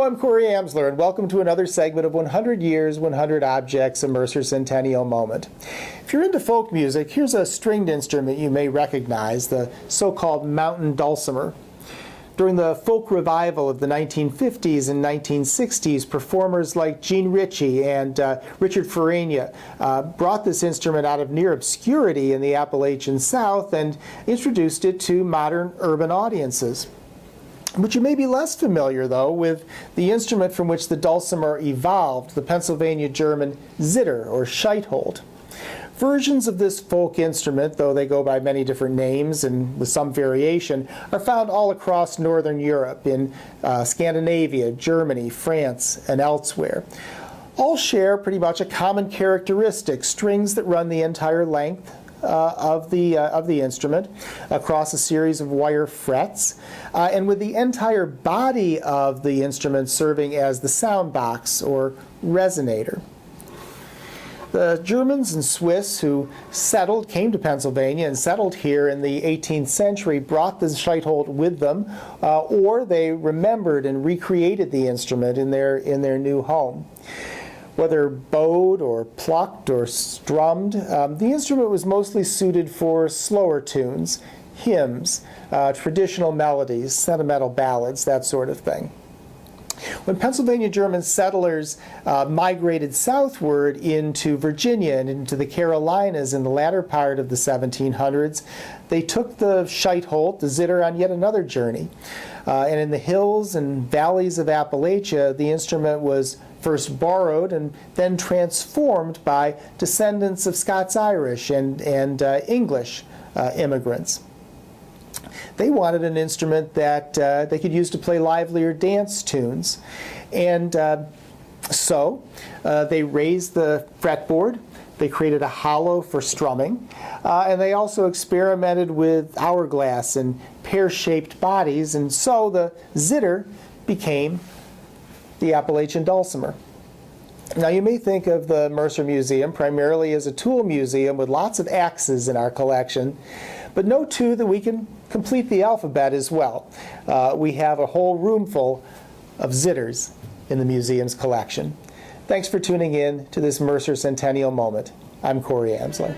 I'm Corey Amsler, and welcome to another segment of 100 Years, 100 Objects, a Mercer Centennial Moment. If you're into folk music, here's a stringed instrument you may recognize, the so-called mountain dulcimer. During the folk revival of the 1950s and 1960s, performers like Gene Ritchie and Richard Farina brought this instrument out of near obscurity in the Appalachian South and introduced it to modern urban audiences. But you may be less familiar, though, with the instrument from which the dulcimer evolved, the Pennsylvania German Zither, or Scheithold. Versions of this folk instrument, though they go by many different names and with some variation, are found all across Northern Europe, in Scandinavia, Germany, France, and elsewhere. All share pretty much a common characteristic: strings that run the entire length of the instrument across a series of wire frets, and with the entire body of the instrument serving as the sound box or resonator. The Germans and Swiss who came to Pennsylvania and settled here in the 18th century brought the Scheithold with them, or they remembered and recreated the instrument in their new home. Whether bowed or plucked or strummed, the instrument was mostly suited for slower tunes, hymns, traditional melodies, sentimental ballads, that sort of thing. When Pennsylvania German settlers migrated southward into Virginia and into the Carolinas in the latter part of the 1700s, they took the Scheithold, the Zither, on yet another journey. And in the hills and valleys of Appalachia, the instrument was first borrowed and then transformed by descendants of Scots-Irish and English immigrants. They wanted an instrument that they could use to play livelier dance tunes. And so they raised the fretboard, they created a hollow for strumming, and they also experimented with hourglass and pear-shaped bodies, and so the Zither became the Appalachian dulcimer. Now, you may think of the Mercer Museum primarily as a tool museum with lots of axes in our collection, but note too that we can complete the alphabet as well. We have a whole room full of Zithers in the museum's collection. Thanks for tuning in to this Mercer Centennial Moment. I'm Corey Amsler.